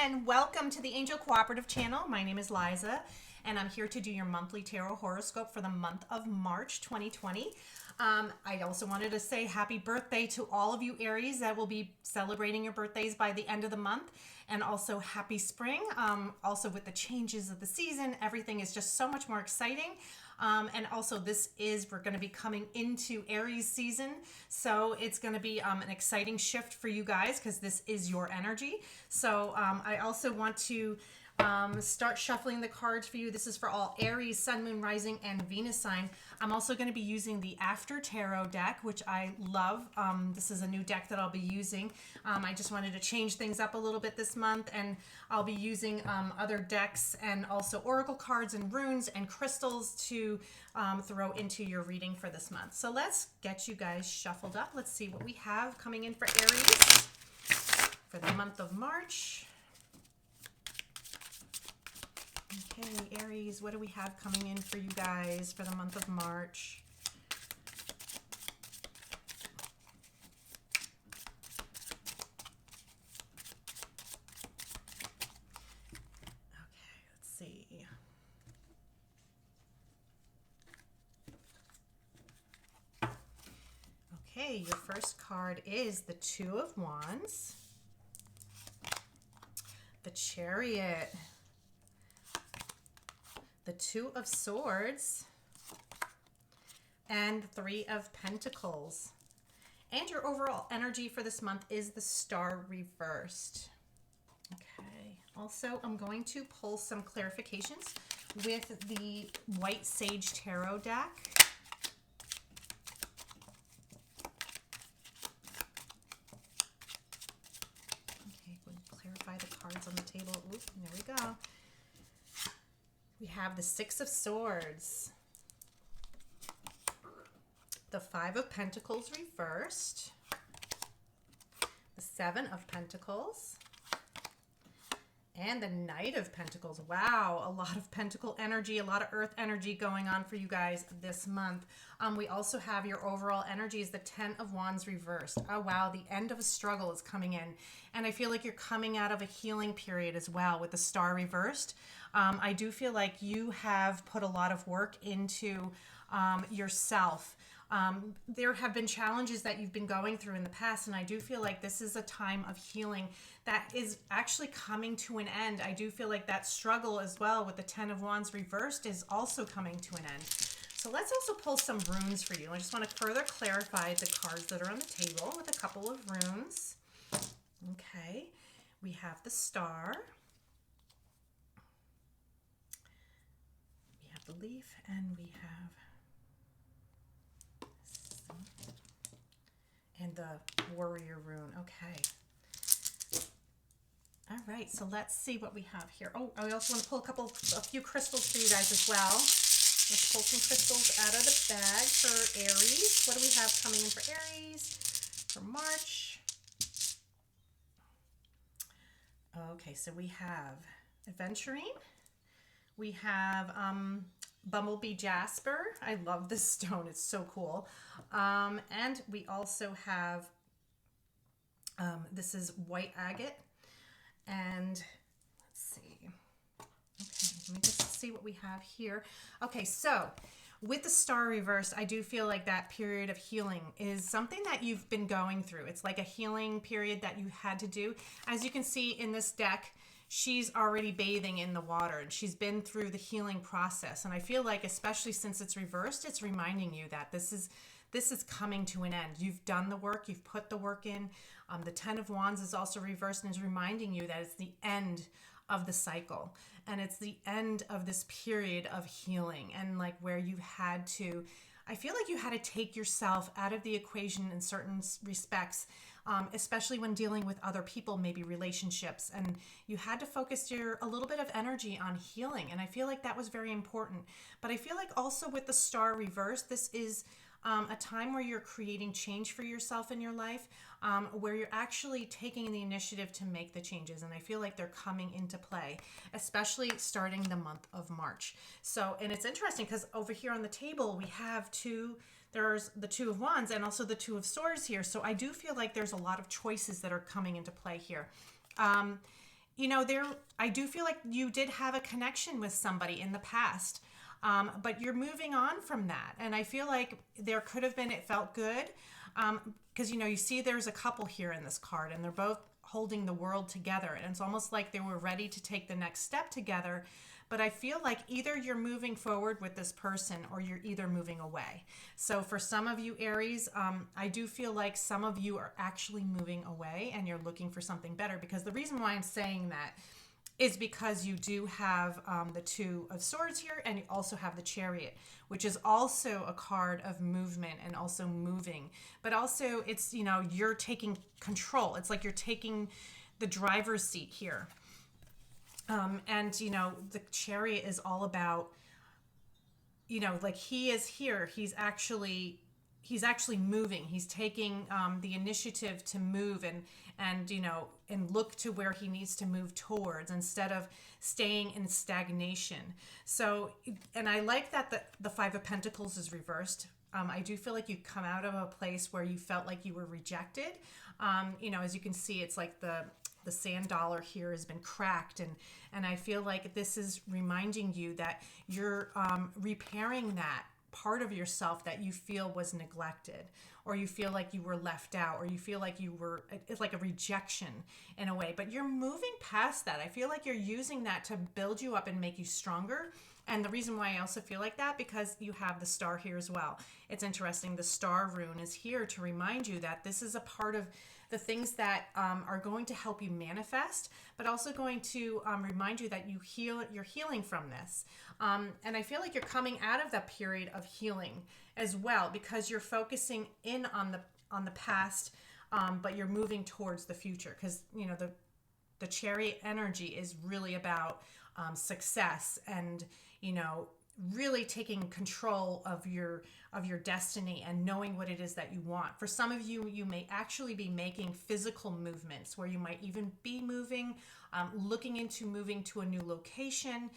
and welcome to the Angel Cooperative channel. My name is Liza, and I'm here to do your monthly tarot horoscope for the month of March 2020. I also wanted to say happy birthday to all of you Aries that will be celebrating your birthdays by the end of the month, and also happy spring. Also with the changes of the season, everything is just so much more exciting. And also we're going to be coming into Aries season. So it's going to be an exciting shift for you guys because this is your energy. So I also want to start shuffling the cards for you. This is for all Aries, Sun, Moon, Rising, and Venus sign. I'm also going to be using the After Tarot deck, which I love. This is a new deck that I'll be using. I just wanted to change things up a little bit this month, and I'll be using other decks and also oracle cards and runes and crystals to throw into your reading for this month. So let's get you guys shuffled up. Let's see what we have coming in for Aries for the month of March. Okay, Aries, what do we have coming in for you guys for the month of March? Okay, let's see. Okay, your first card is the Two of Wands, the Chariot, the Two of Swords, and the Three of Pentacles. And your overall energy for this month is the Star reversed. Okay. Also, I'm going to pull some clarifications with the White Sage Tarot deck. Okay, we'll clarify the cards on the table. Oop, there we go. We have the Six of Swords, the Five of Pentacles reversed, the Seven of Pentacles, and the Knight of Pentacles. Wow, a lot of pentacle energy, a lot of earth energy going on for you guys this month. We also have your overall energy is the Ten of Wands reversed. Oh wow, the end of a struggle is coming in. And I feel like you're coming out of a healing period as well with the Star reversed. I do feel like you have put a lot of work into yourself. There have been challenges that you've been going through in the past, and I do feel like this is a time of healing that is actually coming to an end. I do feel like that struggle as well with the Ten of Wands reversed is also coming to an end. So let's also pull some runes for you. I just want to further clarify the cards that are on the table with a couple of runes. Okay, we have the Star. We have the Leaf, and we have and the Warrior rune. Okay. All right, so let's see what we have here. Oh, I also want to pull a few crystals for you guys as well. Let's pull some crystals out of the bag for Aries. What do we have coming in for Aries for March? Okay, so we have Aventurine. We have Bumblebee Jasper. I love this stone. It's so cool. And we also have, this is White Agate. And let's see. Okay, let me just see what we have here. Okay, so with the Star reversed, I do feel like that period of healing is something that you've been going through. It's like a healing period that you had to do. As you can see in this deck, she's already bathing in the water and she's been through the healing process. And I feel like, especially since it's reversed, it's reminding you that this is coming to an end. You've done the work, you've put the work in. The Ten of Wands is also reversed and is reminding you that it's the end of the cycle. And it's the end of this period of healing, and like where you had to, I feel like you had to take yourself out of the equation in certain respects, especially when dealing with other people, maybe relationships, and you had to focus a little bit of energy on healing. And I feel like that was very important. But I feel like also with the Star reversed, this is a time where you're creating change for yourself in your life, where you're actually taking the initiative to make the changes. And I feel like they're coming into play, especially starting the month of March. So, and it's interesting because over here on the table, we have there's the Two of Wands and also the Two of Swords here. So I do feel like there's a lot of choices that are coming into play here. I do feel like you did have a connection with somebody in the past, but you're moving on from that. And I feel like there could have been, it felt good. Because, you see there's a couple here in this card, and they're both holding the world together. And it's almost like they were ready to take the next step together. But I feel like either you're moving forward with this person or you're either moving away. So for some of you, Aries, I do feel like some of you are actually moving away and you're looking for something better. Because the reason why I'm saying that is because you do have the Two of Swords here, and you also have the Chariot, which is also a card of movement and also moving. But also it's, you're taking control. It's like you're taking the driver's seat here. And, the Chariot is all about, like he is here. He's actually moving. He's taking the initiative to move and look to where he needs to move towards instead of staying in stagnation. So, and I like that the Five of Pentacles is reversed. I do feel like you come out of a place where you felt like you were rejected. As you can see, it's like the sand dollar here has been cracked, and I feel like this is reminding you that you're repairing that part of yourself that you feel was neglected, or you feel like you were left out, or you feel like it's like a rejection in a way, but you're moving past that. I feel like you're using that to build you up and make you stronger. And the reason why I also feel like that, because you have the star here as well. It's interesting. The star rune is here to remind you that this is a part of the things that are going to help you manifest, but also going to remind you that you're healing from this. And I feel like you're coming out of that period of healing as well, because you're focusing in on the past, but you're moving towards the future. Because the Chariot energy is really about success and really taking control of your destiny and knowing what it is that you want. For some of you, you may actually be making physical movements where you might even be moving, looking into moving to a new location.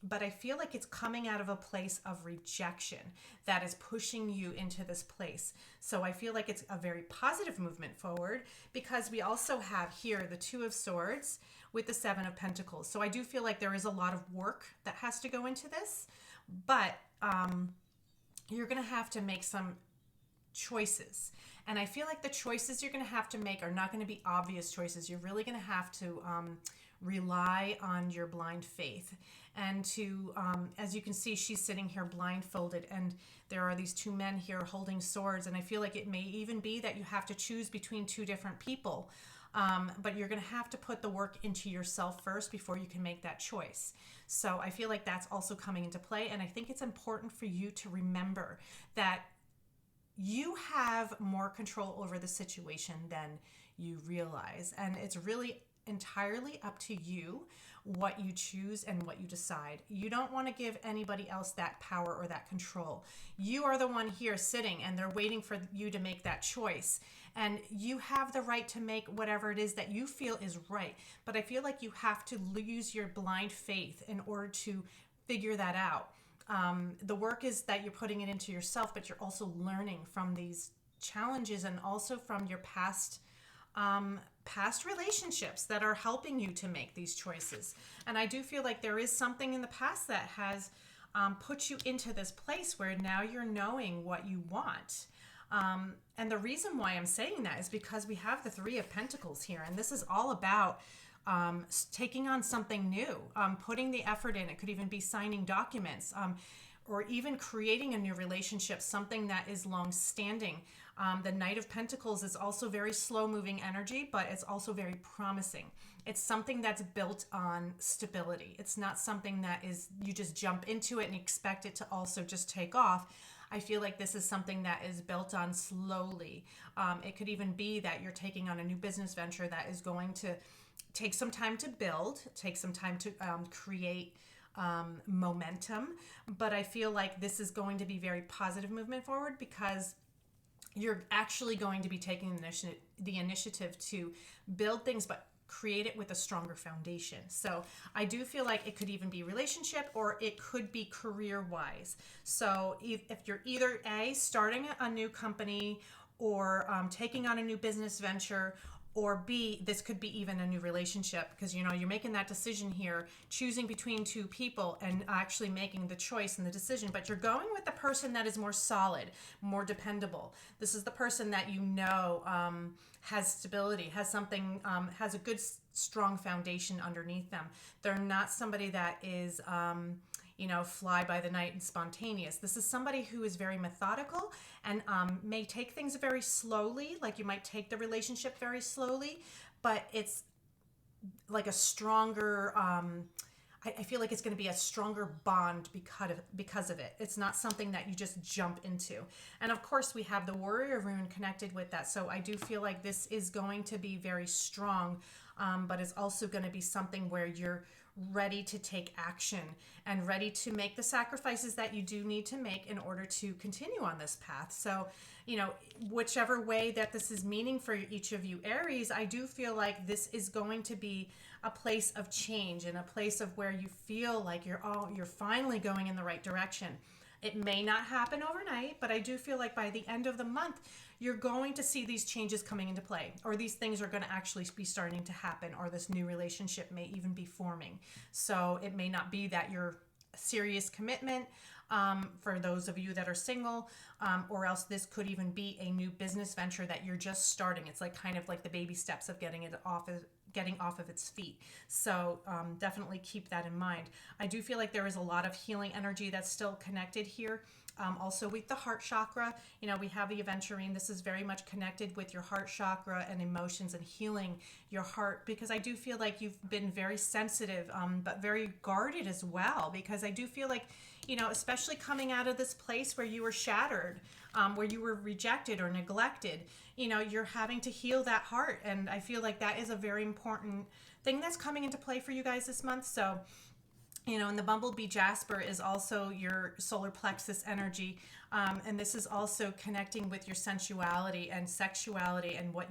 But I feel like it's coming out of a place of rejection that is pushing you into this place. So I feel like it's a very positive movement forward, because we also have here the Two of Swords with the Seven of Pentacles. So I do feel like there is a lot of work that has to go into this, but you're going to have to make some choices. And I feel like the choices you're going to have to make are not going to be obvious choices. You're really going to have to rely on your blind faith. And to, as you can see, she's sitting here blindfolded, and there are these two men here holding swords. And I feel like it may even be that you have to choose between two different people. But you're going to have to put the work into yourself first before you can make that choice. So I feel like that's also coming into play. And I think it's important for you to remember that you have more control over the situation than you realize. And it's really entirely up to you what you choose and what you decide. You don't want to give anybody else that power or that control. You are the one here sitting, and they're waiting for you to make that choice. And you have the right to make whatever it is that you feel is right. But I feel like you have to use your blind faith in order to figure that out. The work is that you're putting it into yourself, but you're also learning from these challenges and also from your past relationships that are helping you to make these choices. And I do feel like there is something in the past that has put you into this place where now you're knowing what you want. And the reason why I'm saying that is because we have the Three of Pentacles here, and this is all about taking on something new, putting the effort in. It could even be signing documents, or even creating a new relationship, something that is long-standing. The Knight of Pentacles is also very slow-moving energy, but it's also very promising. It's something that's built on stability. It's not something that is you just jump into it and expect it to also just take off. I feel like this is something that is built on slowly. It could even be that you're taking on a new business venture that is going to take some time to build, take some time to create momentum. But I feel like this is going to be very positive movement forward, because you're actually going to be taking the initiative to build things, but create it with a stronger foundation. So I do feel like it could even be relationship, or it could be career-wise. So if you're either starting a new company, or taking on a new business venture, or B, this could be even a new relationship, because you're making that decision here, choosing between two people and actually making the choice and the decision, but you're going with the person that is more solid, more dependable. This is the person that has stability, has something, has a good strong foundation underneath them. They're not somebody that is fly by the night and spontaneous. This is somebody who is very methodical and may take things very slowly. Like you might take the relationship very slowly, but it's like a stronger, I feel like it's going to be a stronger bond because of it. It's not something that you just jump into. And of course we have the warrior rune connected with that. So I do feel like this is going to be very strong, but it's also going to be something where you're ready to take action and ready to make the sacrifices that you do need to make in order to continue on this path. So, whichever way that this is meaning for each of you Aries, I do feel like this is going to be a place of change and a place of where you feel like you're finally going in the right direction. It may not happen overnight, but I do feel like by the end of the month, you're going to see these changes coming into play, or these things are going to actually be starting to happen, or this new relationship may even be forming. So it may not be that you're a serious commitment for those of you that are single, or else this could even be a new business venture that you're just starting. It's like kind of like the baby steps of getting off of its feet. So definitely keep that in mind. I do feel like there is a lot of healing energy that's still connected here. Also with the heart chakra, we have the aventurine. This is very much connected with your heart chakra and emotions and healing your heart, because I do feel like you've been very sensitive, but very guarded as well, because I do feel like, especially coming out of this place where you were shattered, where you were rejected or neglected, you're having to heal that heart. And I feel like that is a very important thing that's coming into play for you guys this month. So, and the bumblebee jasper is also your solar plexus energy. And this is also connecting with your sensuality and sexuality and what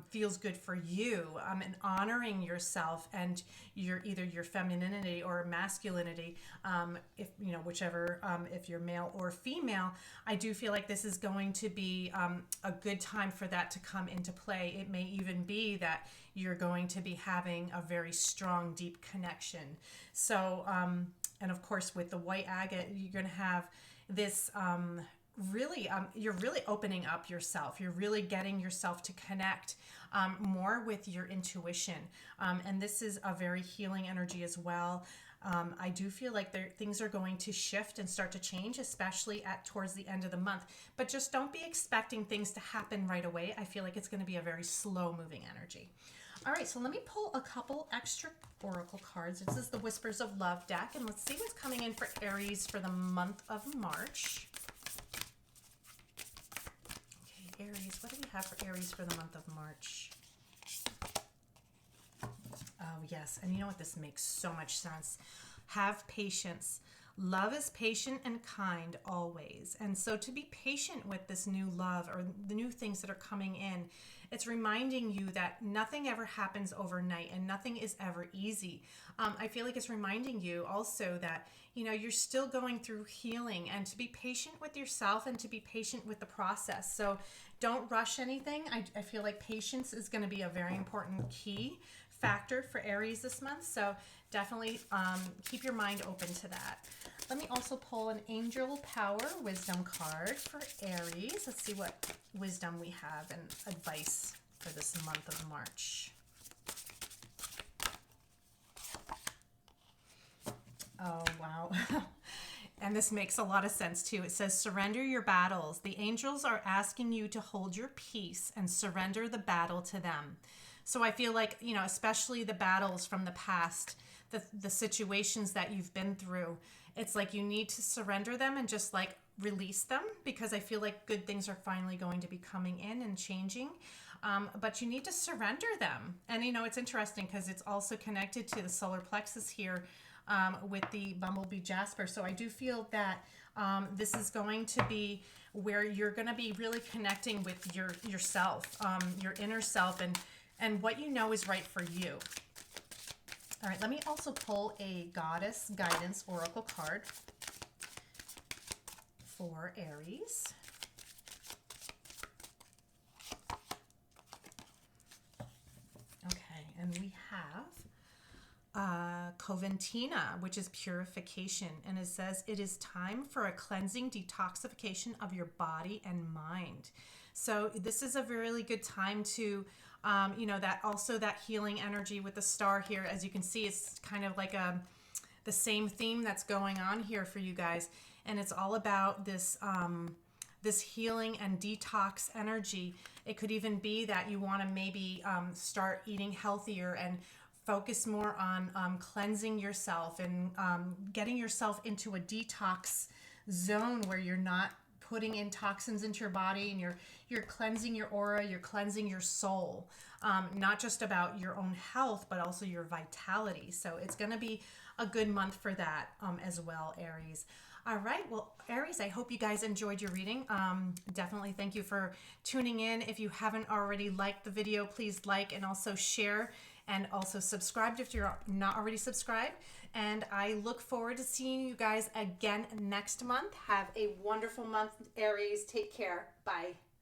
feels good for you, and honoring yourself and either your femininity or masculinity, if whichever, if you're male or female. I do feel like this is going to be a good time for that to come into play. It may even be that you're going to be having a very strong, deep connection. So, and of course with the white agate, you're going to have this you're really opening up yourself. You're really getting yourself to connect more with your intuition. And this is a very healing energy as well. I do feel like things are going to shift and start to change, especially towards the end of the month. But just don't be expecting things to happen right away. I feel like it's going to be a very slow moving energy. All right, so let me pull a couple extra oracle cards. This is the Whispers of Love deck, and let's see what's coming in for Aries for the month of March. Okay, Aries, what do we have for Aries for the month of March? Oh, yes, and you know what? This makes so much sense. Have patience. Love is patient and kind always. And so to be patient with this new love or the new things that are coming in, it's reminding you that nothing ever happens overnight and nothing is ever easy. I feel like it's reminding you also that, you're still going through healing, and to be patient with yourself and to be patient with the process. So don't rush anything. I feel like patience is going to be a very important key factor for Aries this month. So definitely keep your mind open to that. Let me also pull an Angel Power Wisdom card for Aries. Let's see what wisdom we have and advice for this month of March. Oh, wow. And this makes a lot of sense too. It says, surrender your battles. The angels are asking you to hold your peace and surrender the battle to them. So I feel like, especially the battles from the past, the situations that you've been through, it's like you need to surrender them and just like release them, because I feel like good things are finally going to be coming in and changing. But you need to surrender them. And, it's interesting because it's also connected to the solar plexus here with the bumblebee jasper. So I do feel that this is going to be where you're going to be really connecting with yourself, your inner self, and what is right for you. All right, let me also pull a Goddess Guidance Oracle card for Aries. have Coventina, which is purification. And it says, it is time for a cleansing detoxification of your body and mind. So this is a really good time to, that healing energy with the star here. As you can see, it's kind of like the same theme that's going on here for you guys. And it's all about this, this healing and detox energy. It could even be that you want to maybe start eating healthier and focus more on cleansing yourself and getting yourself into a detox zone where you're not putting in toxins into your body, and you're cleansing your aura, you're cleansing your soul, not just about your own health, but also your vitality. So it's going to be a good month for that as well, Aries. All right, well, Aries, I hope you guys enjoyed your reading. Definitely thank you for tuning in. If you haven't already liked the video, please like and also share, and also subscribe if you're not already subscribed. And I look forward to seeing you guys again next month. Have a wonderful month, Aries. Take care. Bye.